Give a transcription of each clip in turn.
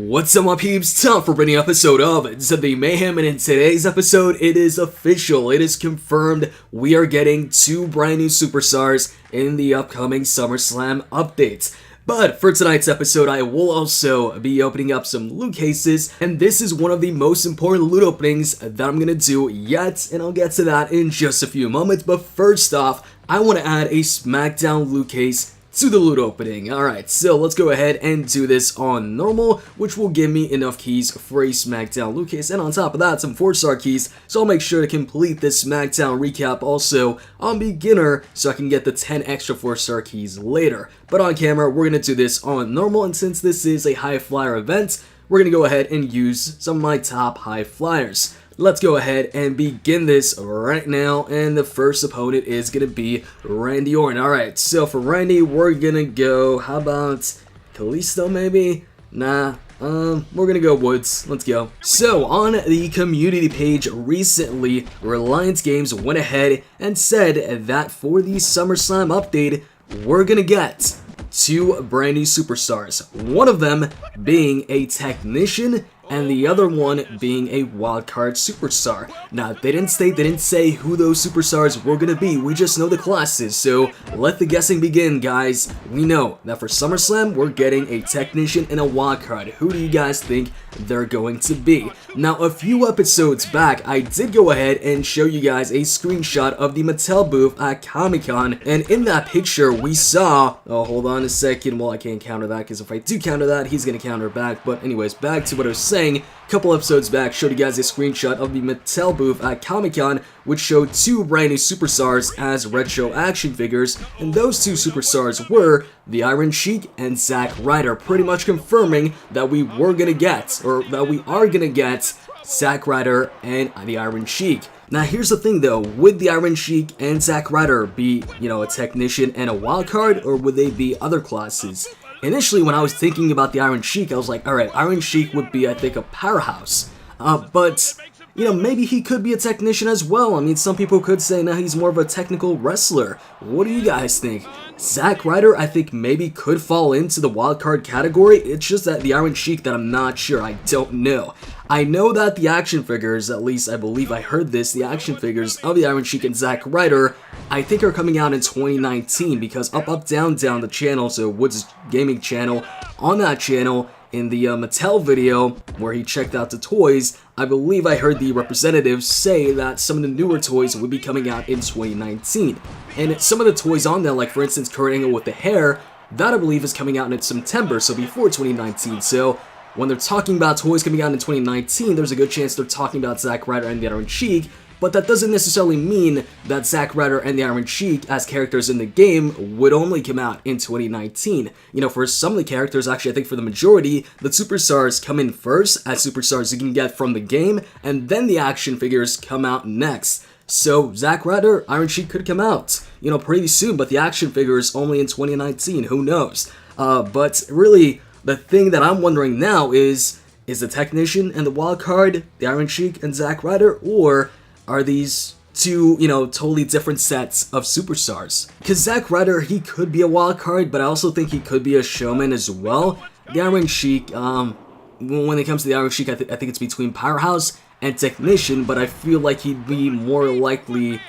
What's up, my peeps? Time for a brand new episode of WWE Mayhem, and in today's episode, it is official. It is confirmed we are getting two brand new superstars in the upcoming SummerSlam updates. But for tonight's episode, I will also be opening up some loot cases, and this is one of the most important loot openings that I'm gonna do yet, and I'll get to that in just a few moments. But first off, I want to add a SmackDown loot case to the loot opening. Alright, so let's go ahead and do this on normal, which will give me enough keys for a SmackDown loot case, and on top of that, some 4-star keys, so I'll make sure to complete this SmackDown recap also on beginner, so I can get the 10 extra 4-star keys later. But on camera, we're going to do this on normal, and since this is a high flyer event, we're going to go ahead and use some of my top high flyers. Let's go ahead and begin this right now, and the first opponent is going to be Randy Orton. Alright, so for Randy, we're going to go, how about Kalisto maybe? Nah, we're going to go Woods. Let's go. So, on the community page recently, Reliance Games went ahead and said that for the SummerSlam update, we're going to get two brand new superstars. One of them being a technician, and the other one being a wildcard superstar. Now, they didn't say who those superstars were gonna be, we just know the classes, so let the guessing begin, guys. We know that for SummerSlam, we're getting a technician and a wildcard. Who do you guys think they're going to be? Now, a few episodes back, I did go ahead and show you guys a screenshot of the Mattel booth at Comic-Con, and in that picture, we saw, oh, hold on a second, well, I can't counter that, because if I do counter that, he's gonna counter back, but anyways, back to what I was saying. A couple episodes back, showed you guys a screenshot of the Mattel booth at Comic-Con, which showed two brand new superstars as retro action figures, and those two superstars were the Iron Sheik and Zack Ryder, pretty much confirming that we are gonna get Zack Ryder and the Iron Sheik. Now here's the thing though, would the Iron Sheik and Zack Ryder be, a technician and a wildcard, or would they be other classes? Initially, when I was thinking about the Iron Sheik, I was like, alright, Iron Sheik would be, I think, a powerhouse. But, maybe he could be a technician as well. I mean, some people could say now he's more of a technical wrestler. What do you guys think? Zack Ryder, I think, maybe could fall into the wildcard category. It's just that the Iron Sheik that I'm not sure. I don't know. I know that the action figures, at least I believe I heard this, the action figures of the Iron Sheik and Zack Ryder, I think are coming out in 2019, because Up, Down, the channel, so Woods Gaming channel, on that channel, in the Mattel video, where he checked out the toys, I believe I heard the representatives say that some of the newer toys would be coming out in 2019. And some of the toys on there, like for instance Kurt Angle with the hair, that I believe is coming out in September, so before 2019, so when they're talking about toys coming out in 2019, there's a good chance they're talking about Zack Ryder and the Iron Sheik, but that doesn't necessarily mean that Zack Ryder and the Iron Sheik as characters in the game would only come out in 2019. For some of the characters, actually I think for the majority, the superstars come in first as superstars you can get from the game, and then the action figures come out next. So Zack Ryder, Iron Sheik could come out, pretty soon, but the action figures only in 2019, who knows? But really, the thing that I'm wondering now is the technician and the wildcard, the Iron Sheik and Zack Ryder, or are these two, totally different sets of superstars? Because Zack Ryder, he could be a wildcard, but I also think he could be a showman as well. The Iron Sheik, when it comes to the Iron Sheik, I think it's between powerhouse and technician, but I feel like he'd more likely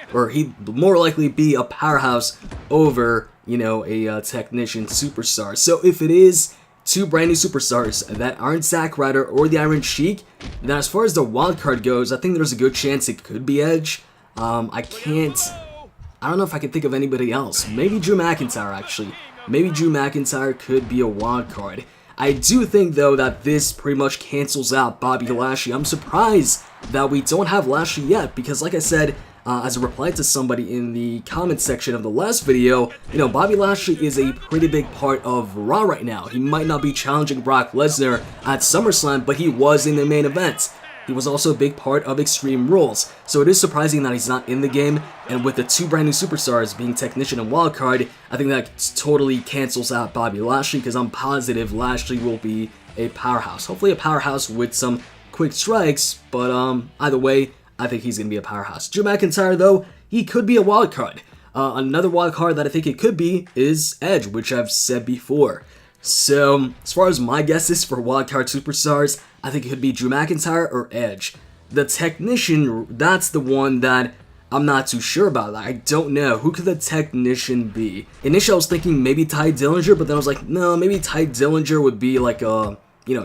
be a powerhouse over, a technician superstar. So if it is two brand new superstars that aren't Zack Ryder or the Iron Sheik, then as far as the wildcard goes, I think there's a good chance it could be Edge. I don't know if I can think of anybody else. Maybe Drew McIntyre, actually. Maybe Drew McIntyre could be a wildcard. I do think, though, that this pretty much cancels out Bobby Lashley. I'm surprised that we don't have Lashley yet, because like I said, as a reply to somebody in the comment section of the last video, Bobby Lashley is a pretty big part of Raw right now. He might not be challenging Brock Lesnar at SummerSlam, but he was in the main event. He was also a big part of Extreme Rules, so it is surprising that he's not in the game, and with the two brand new superstars being Technician and Wildcard, I think that totally cancels out Bobby Lashley, because I'm positive Lashley will be a powerhouse. Hopefully a powerhouse with some quick strikes, but either way, I think he's going to be a powerhouse. Drew McIntyre, though, he could be a wildcard. Another wildcard that I think it could be is Edge, which I've said before. So, as far as my guesses for wildcard superstars, I think it could be Drew McIntyre or Edge. The Technician, that's the one that I'm not too sure about. I don't know. Who could the Technician be? Initially, I was thinking maybe Ty Dillinger, but then I was like, no, maybe Ty Dillinger would be like a,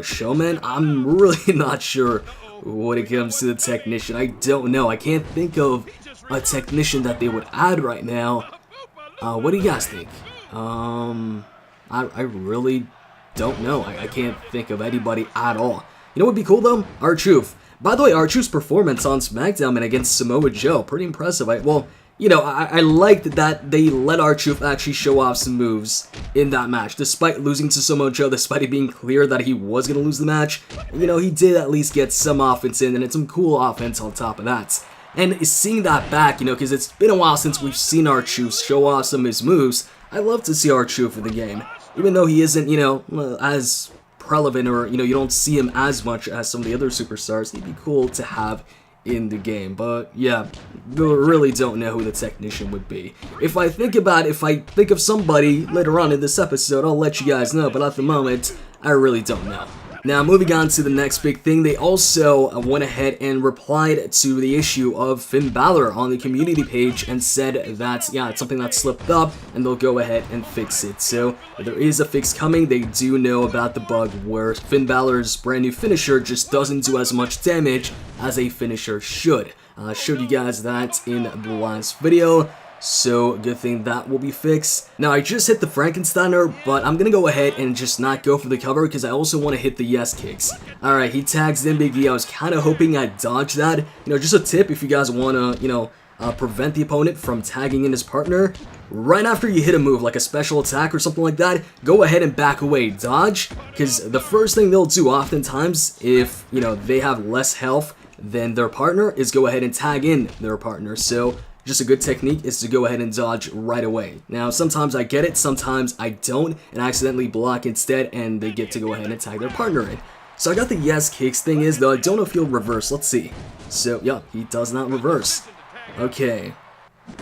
showman. I'm really not sure when it comes to the Technician. I don't know. I can't think of a Technician that they would add right now. What do you guys think? I really don't know. I can't think of anybody at all. You know what would be cool though? R-Truth. By the way, R-Truth's performance on SmackDown and against Samoa Joe, pretty impressive. I liked that they let R-Truth actually show off some moves in that match. Despite losing to Samoa Joe, despite it being clear that he was going to lose the match, he did at least get some offense in, and it's some cool offense on top of that. And seeing that back, because it's been a while since we've seen R-Truth show off some of his moves, I love to see R-Truth in the game. Even though he isn't, as relevant, or you don't see him as much as some of the other superstars, he'd be cool to have in the game. But yeah, really don't know who the Technician would be. If I think of somebody later on in this episode, I'll let you guys know, but at the moment I really don't know. Now, moving on to the next big thing, they also went ahead and replied to the issue of Finn Balor on the community page and said that, yeah, it's something that slipped up and they'll go ahead and fix it. So, there is a fix coming. They do know about the bug where Finn Balor's brand new finisher just doesn't do as much damage as a finisher should. I showed you guys that in the last video. So, good thing that will be fixed. Now, I just hit the Frankensteiner, but I'm gonna go ahead and just not go for the cover because I also want to hit the yes kicks. Alright, he tags in Big E. I was kind of hoping I'd dodge that. Just a tip if you guys want to, prevent the opponent from tagging in his partner. Right after you hit a move, like a special attack or something like that, go ahead and back away. Dodge, because the first thing they'll do oftentimes, if, they have less health than their partner, is go ahead and tag in their partner. So, just a good technique is to go ahead and dodge right away. Now, sometimes I get it, sometimes I don't, and accidentally block instead, and they get to go ahead and tag their partner in. So I got the yes kicks. Thing is, though, I don't know if he'll reverse. Let's see. So, yeah, he does not reverse. Okay.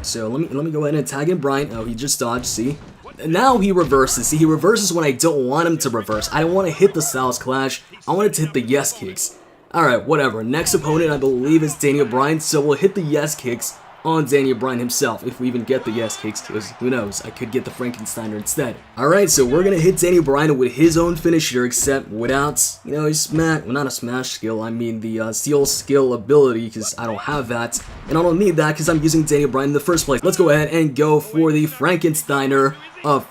So, let me go ahead and tag in Brian. Oh, he just dodged, see? Now he reverses. See, he reverses when I don't want him to reverse. I don't want to hit the Styles Clash. I want it to hit the yes kicks. Alright, whatever. Next opponent, I believe, is Daniel Bryan, so we'll hit the yes kicks on Daniel Bryan himself, if we even get the yes kicks, because who knows, I could get the Frankensteiner instead. Alright, so we're gonna hit Daniel Bryan with his own finisher, except without, his smash, well, not a smash skill, I mean the steel skill ability, because I don't have that, and I don't need that because I'm using Daniel Bryan in the first place. Let's go ahead and go for the Frankensteiner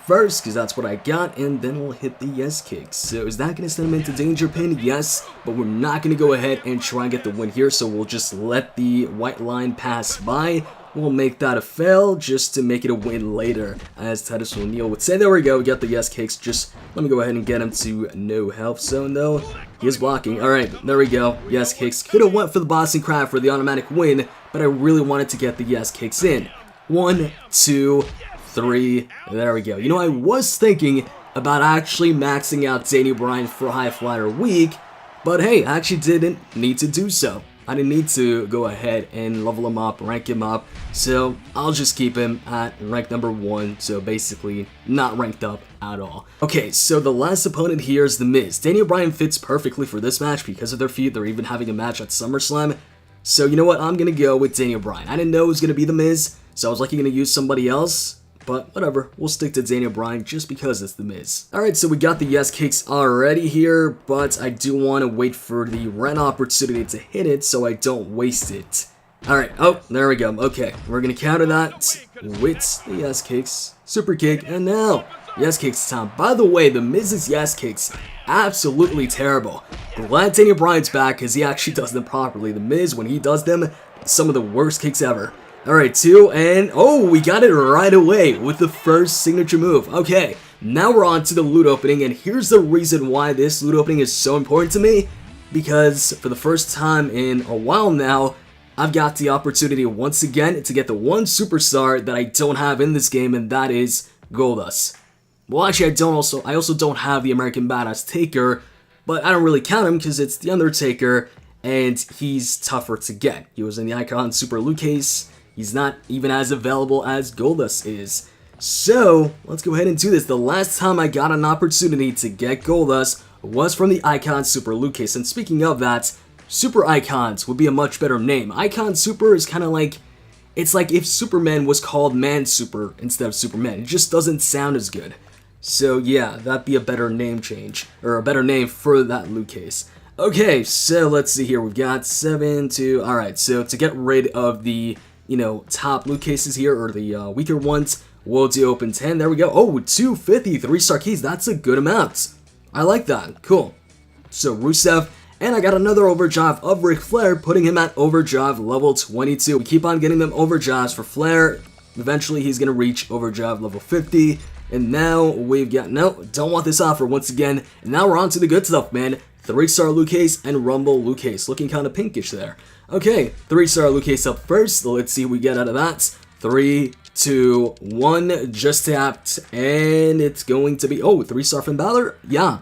first, because that's what I got, and then we'll hit the yes kicks. So is that gonna send him into danger pin? Yes, but we're not gonna go ahead and try and get the win here, so we'll just let the white line pass by. We'll make that a fail just to make it a win later, as Titus O'Neil would say. There we go, we got the yes kicks. Just let me go ahead and get him to no health zone though. He is blocking. Alright, there we go. Yes kicks. Could have went for the Boston Crab for the automatic win, but I really wanted to get the yes kicks in. 1, 2, 3, there we go. I was thinking about actually maxing out Daniel Bryan for High Flyer Week, but hey, I actually didn't need to do so. I didn't need to go ahead and level him up, rank him up, so I'll just keep him at rank number 1, so basically not ranked up at all. Okay, so the last opponent here is The Miz. Daniel Bryan fits perfectly for this match because of their feud. They're even having a match at SummerSlam, so you know what, I'm gonna go with Daniel Bryan. I didn't know it was gonna be The Miz, so I was likely gonna use somebody else. But whatever, we'll stick to Daniel Bryan just because it's The Miz. Alright, so we got the yes kicks already here, but I do want to wait for the red opportunity to hit it so I don't waste it. Alright, oh, there we go. Okay, we're going to counter that with the yes kicks, super kick, and now yes kicks time. By the way, The Miz's yes kicks, absolutely terrible. Glad Daniel Bryan's back because he actually does them properly. The Miz, when he does them, some of the worst kicks ever. Alright, 2, and oh, we got it right away with the first signature move. Okay, now we're on to the loot opening, and here's the reason why this loot opening is so important to me. Because for the first time in a while now, I've got the opportunity once again to get the one superstar that I don't have in this game, and that is Goldust. Well, actually, I also don't have the American Badass Taker, but I don't really count him because it's the Undertaker, and he's tougher to get. He was in the Icon Super Loot Case. He's not even as available as Goldust is. So, let's go ahead and do this. The last time I got an opportunity to get Goldust was from the Icon Super loot case. And speaking of that, Super Icons would be a much better name. Icon Super is kind of like, it's like if Superman was called Man Super instead of Superman. It just doesn't sound as good. So yeah, that'd be a better name change, or a better name for that loot case. Okay, so let's see here. We've got 7 to... Alright, so to get rid of the, top loot cases here, or the weaker ones, we'll do open 10. There we go. Oh, 250 3-star keys. That's a good amount. I like that. Cool. So Rusev, and I got another overdrive of Ric Flair, putting him at overdrive level 22. We keep on getting them overdrives for Flair. Eventually, he's going to reach overdrive level 50. And now we've got... No, don't want this offer once again. And now we're on to the good stuff, man. 3-star loot case and Rumble loot case. Looking kind of pinkish there. Okay, 3-star loot case up first. Let's see what we get out of that. 3, 2, 1. Just tapped. And it's going to be... Oh, 3-star Finn Balor? Yeah.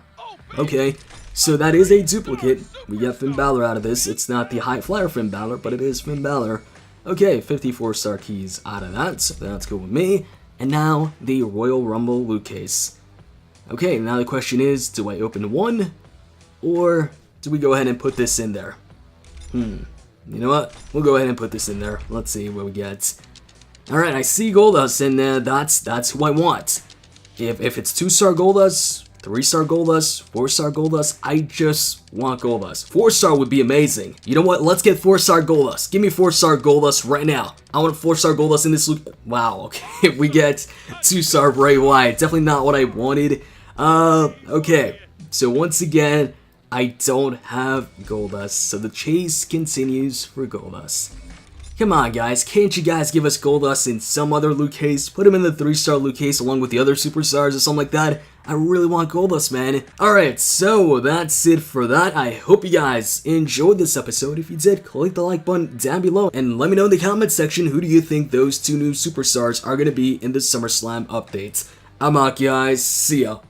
Okay. So that is a duplicate. We get Finn Balor out of this. It's not the high flyer Finn Balor, but it is Finn Balor. Okay, 54-star keys out of that. So that's good with me. And now the Royal Rumble loot case. Okay, now the question is, do I open one? Or do we go ahead and put this in there? You know what? We'll go ahead and put this in there. Let's see what we get. Alright, I see Goldust, and that's who I want. If it's 2-star Goldust, 3-star Goldust, 4-star Goldust, I just want Goldust. 4-star would be amazing. You know what? Let's get 4-star Goldust. Give me 4-star Goldust right now. I want 4-star Goldust in this loot. Wow, okay. We get 2-star Bray Wyatt. Definitely not what I wanted. Okay. So once again, I don't have Goldust, so the chase continues for Goldust. Come on, guys, can't you guys give us Goldust in some other loot case? Put him in the 3-star loot case along with the other superstars or something like that. I really want Goldust, man. Alright, so that's it for that. I hope you guys enjoyed this episode. If you did, click the like button down below and let me know in the comment section who do you think those 2 new superstars are going to be in the SummerSlam updates. I'm out, guys. See ya.